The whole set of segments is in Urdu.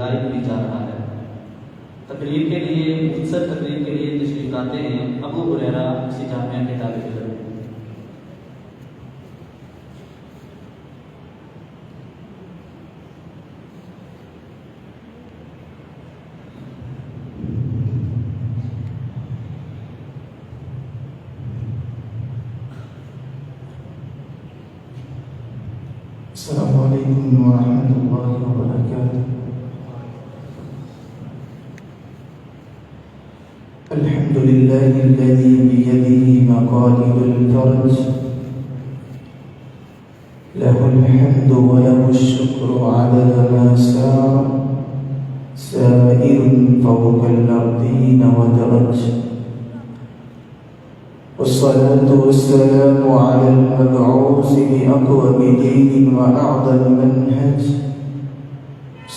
بھی جا رہا ہے۔ تقریر کے لیے مختصر تقریر کے لیے تشریف لاتے ہیں ابو ہریرہ اسی جامعہ کے طالب علم۔ السلام علیکم ورحمۃ اللہ وبرکاتہ۔ الحمد للہ الذی بیدہ مقالید الفرج، لہ الحمد ولہ الشکر عدد ما سار، سائر فوق الارضین ودرج، والصلاة والسلام على المبعوث بأقوم دين وأعظم منهج،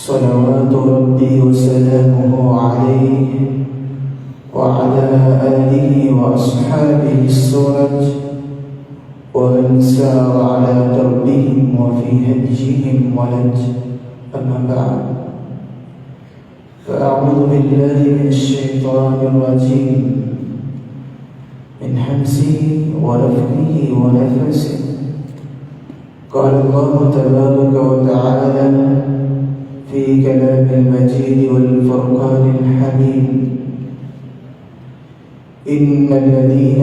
صلوات ربي وسلامه عليه وعلى آله وأصحابه السرج، ومن سار على دربهم وفي هديهم ولج، أما بعد، فأعوذ بالله من الشيطان الرجيم من همزه ونفخه ونفسه. قال الله تبارك وتعالى في كلام المجيد والفرقان الحميد: إن الذين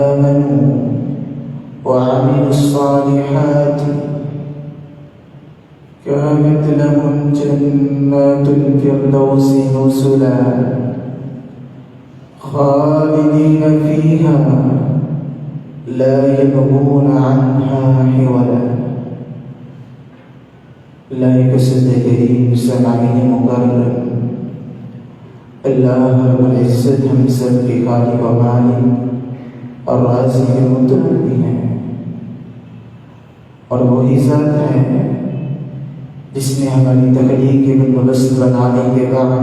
آمنوا وعملوا الصالحات كانت لهم جنات الفردوس نزلا خالدين فيها لا يبغون عنها حولا۔ اللہ کے صدر کریم سامعین مکرم، اللہ رب العزت ہم سب کے خالق و مالک اور رازق متعال ہیں، اور وہی ذات ہے جس نے ہماری تخلیق کے بندوبست بنانے کے بعد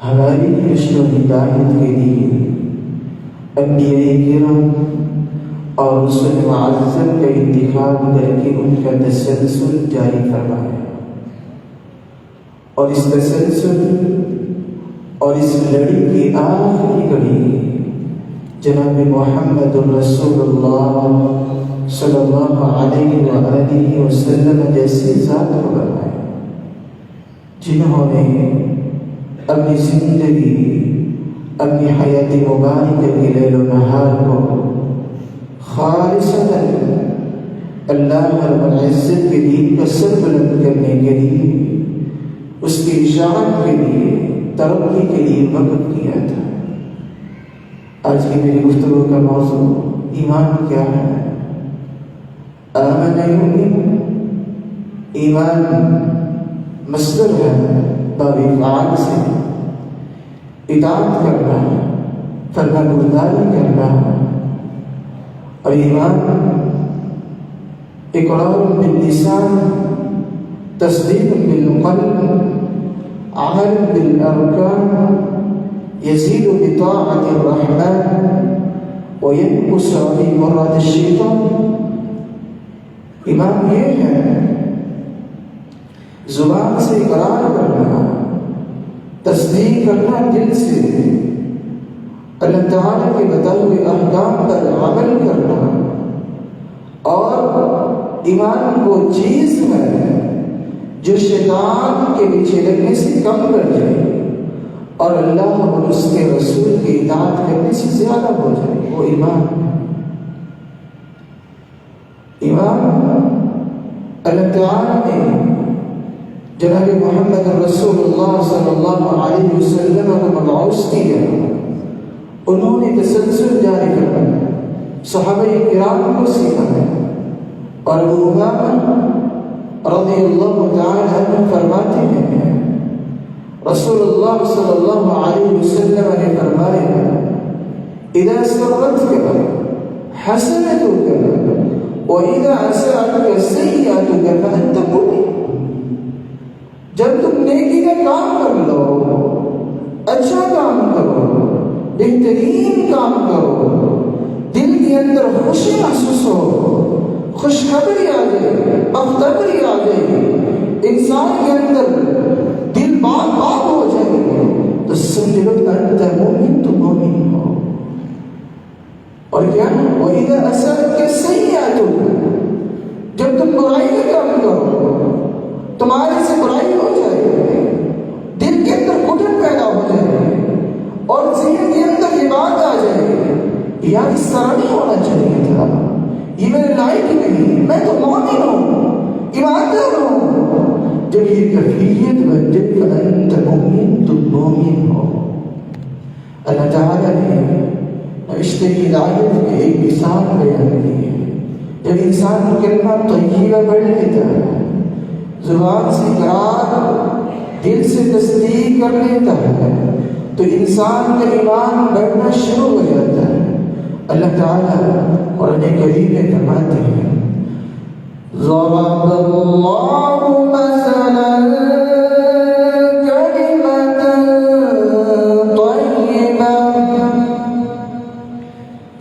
ہماری رشد و ہدایت کے لیے انبیاء کرام اور رسل معظم کا انتخاب کر کے ان کا تسلسل جاری فرمایا، اور اس تسلسل اور اس لڑی کی آخری کڑی جناب محمد رسول اللہ صلی اللہ علیہ وآلہ وسلم جیسے ذات کو بنایا، جنہوں نے اپنی زندگی، اپنی حیات مبارکہ کے لیل و نہار کو خالصتاً اللہ رب العزت کے دین کا سر بلند کرنے کے لیے، اس کی اشاعت کے لیے، ترقی کے لیے وقف کیا تھا۔ آج کی میری گفتگو کا موضوع ایمان کیا ہے؟ آمن یؤمن، ایمان مصدر ہے باب فعال سے، اطاعت کرنا، فرمانبرداری کرنا، اور ایمان اقرار باللسان، تصدیق بالقلب، عمل بالارکان، یزید بطاعت الرحمن وینقص بمراد الشیطان۔ ایمان یہ ہے زبان سے اقرار کرنا، تصدیق کرنا دل سے، اللہ تعالیٰ کے بتائے ہوئے احکام پر عمل کرنا، اور ایمان کو چیز ہے جو شیطان کے پیچھے لگنے سے کم کر جائے اور اللہ اور اس کے رسول کی اطاعت کرنے سے زیادہ ہو جائے، وہ ایمان ہے۔ ایمان اللہ تعالیٰ نے جناب محمد رسول اللہ صلی اللہ علیہ وسلم کو مبعوث کیا، انہوں نے تسلسل جاری کروایا، صحابہ کرام کو سکھایا، اور ابو امامہ رضی اللہ تعالی عنہ فرماتے ہیں رسول اللہ صلی اللہ علیہ وسلم نے فرمایا: اذا سرتك حسنتك واذا اساءتك سیئتك فانت مؤمن۔ جب تم نیکی کا کام کر لو، اچھا کام کرو، بہترین کام کرو، دل کے اندر خوشی محسوس ہو، خوشخبری آ جائے، بختبری آ جائے، انسان کے اندر اور کیا وَإِذَا أَصَابَتْكَ السَّيِّئَةُ، جب تم برائی کا کام کرو، تمہارے سے برائی ہو جائے، دل کے اندر گھٹن پیدا ہو جائے اور ذہن کے اندر یہ بات آ جائے یار اس طرح نہیں ہونا چاہیے تھا، یہ میرے لائق نہیں، میں تو مومن ہوں، ایماندار ہوں، جب یہ کیفیت بن جائے فَأَنْتَ مُؤْمِنٌ، تم مومن ہو۔ اللہ تعالیٰ نے رشتے کی ہدایت میں ایک مثال بیان کی ہے۔ جب انسان کلمہ طیبہ پڑھ لیتا ہے، زبان سے اقرار، دل سے تصدیق کر لیتا ہے، تو انسان کا ایمان بڑھنا شروع ہو جاتا ہے۔ اللہ تعالیٰ قرآن کریم میں فرماتے ہیں ضرب اللہ مثلا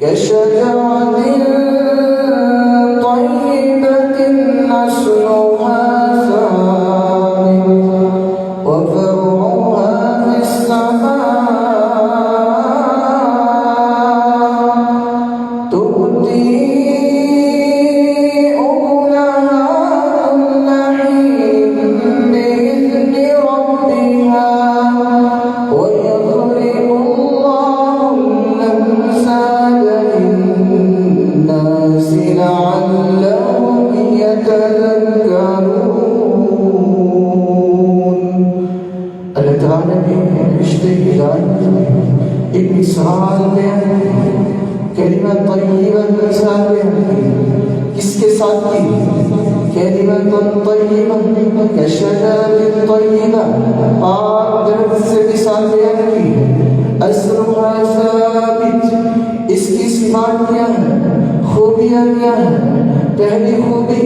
كشجرة طيبة أصلها ثابت وفرعها في السماء تؤتي أكلها كل حين بإذن ربها ويضرب الله الأمثال للناس لعلهم يتذكرون۔ اللہ تعالیٰ نے رشتے کی ہدایت میں ایک مثال بیان کی، کلمہ طیبہ مثال بیان کی، کس کے ساتھ کی؟ کلمہ طیبہ کشجرۃ طیبہ، پاک درخت سے مثال بیان کی، اصلها ثابت، اس کی صفات کیا ہے، خوبیاں کیا ہیں؟ پہلی خوبی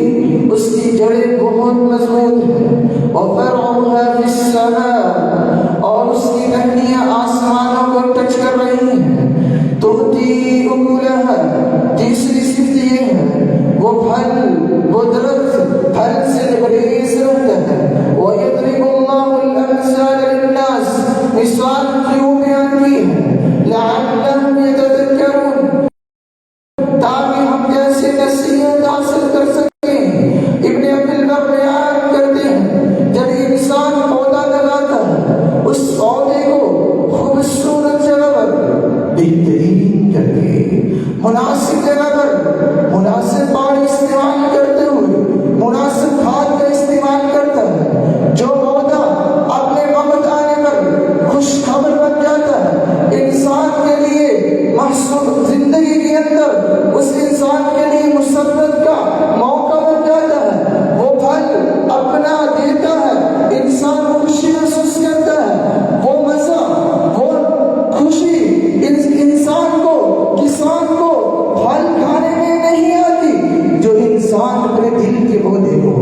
اس کی جڑیں بہت مضبوط ہیں، وفرعها فی السماء، اور اس کی ٹہنیاں آسمانوں کو ٹچ کر رہی ہیں، تؤتی اکلها، تیسری صفت یہ ہے وہ درخت پھل سے لبریز رہتا ہے، وَيَضْرِبُ اللَّهُ الْأَمْثَالَ لِلنَّاسِ، مثال کیوں بیان کی ہے؟ لَعَلَّهُمْ يَتَذَكَّرُونَ، تاکہ ہم جیسے نصیحت حاصل کر سکیں۔ ابن عبد البر بیان کرتے ہیں جب انسان پودا لگاتا ہے، اس پودے کو خوبصورت جگہ پر بہترین کر کے، مناسب جگہ پر مناسب پانی استعمال کرتے ہوئے مناسب کھاد کا استعمال کرتا ہے، جو پودا اپنے وقت آنے پر خوشخبر بن جاتا ہے، انسان کے لیے محسوس زندگی کے اندر اس انسان کے لیے مسرت کا موقع بن جاتا ہے، وہ پھل اپنا دیتا ہے، انسان خوشی محسوس کرتا ہے، وہ مزہ، وہ خوشی انسان کو، کسان کو پھل کھانے میں نہیں آتی، جو انسان اپنے دل کے پودے کو،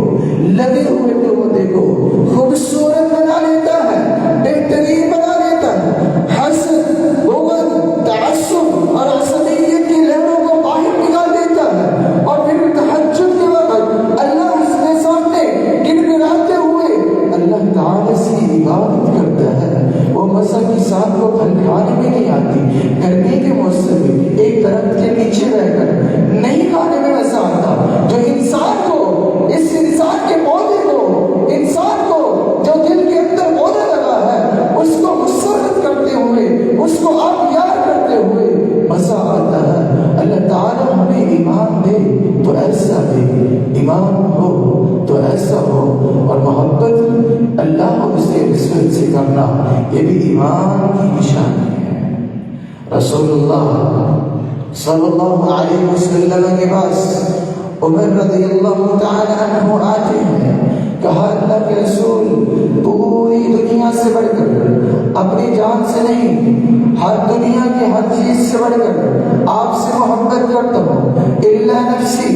لگے ہوئے پودے کو خوبصورت بنا لیتا ہے، بہترین بنا لیتا ہے، حسد، بغض، تعصب اور عصبیت کی لہروں کو باہر نکال دیتا ہے، اور پھر تہجد کے وقت اللہ کے سامنے گڑگڑاتے ہوئے اللہ تعالیٰ سے عبادت کرتا ہے۔ وہ مزہ کسان کو پھل کھانے میں نہیں آتی، گرمی کے موسم میں ایک درخت کے نیچے رہ کر نہیں کھانے میں مزہ آتا، جو انسان کو، اس انسان کے پودے کو، انسان کو جو دل کے اندر پودا لگا ہے، اس کو مسرت کرتے ہوئے، اس کو آپ یاد کرتے ہوئے مزہ آتا ہے۔ اللہ تعالیٰ ہمیں ایمان دے تو ایسا دے، ایمان ہو تو ایسا ہو، اور محبت اللہ اور اس کے رسول سے کرنا یہ بھی ایمان کی نشانی ہے۔ رسول اللہ صلی اللہ علیہ وسلم کے پاس عمر رضی اللہ تعالی عنہ آتے ہیں، کہا اللہ کے رسول پوری دنیا سے بڑھ کر، اپنی جان سے نہیں، ہر دنیا کی ہر چیز سے بڑھ کر آپ سے محبت کرتا ہوں، الا نفسی،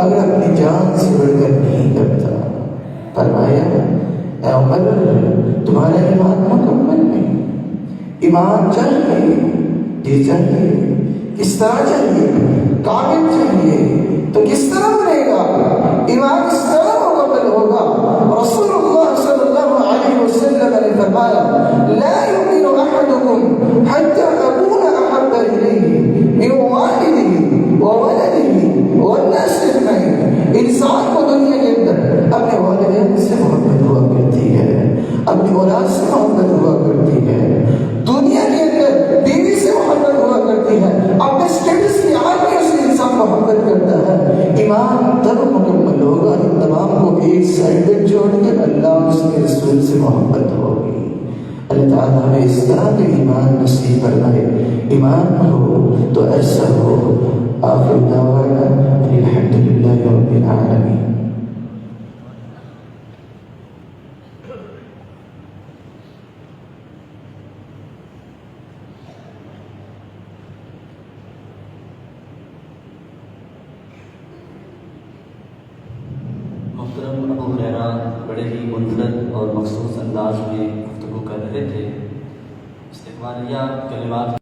اگر اپنی جان سے بڑھ کر نہیں کرتا۔ فرمایا اے عمر، تمہارا ایمان مکمل نہیں، ایمان چاہیے، جی چاہیے، کس طرح چاہیے؟ کامل چاہیے، تو کس طرح بنے گا؟ ایمان اس طرح مکمل ہوگا۔ رسول اللہ صلی اللہ علیہ وسلم نے فرمایا لا يؤمن احدكم حتى اكون احب اليه من والده محبت ہوگی۔ اللہ تعالیٰ ہمیں اس طرح کا ایمان نصیب فرمائے، ایمان ہو تو ایسا ہو۔ آخر دعوانا الحمد للہ رب العالمین۔ محترم ابو ہریرہ بڑے ہی منفرد اور مخصوص انداز میں گفتگو کر رہے تھے۔ استقبالیہ کلمات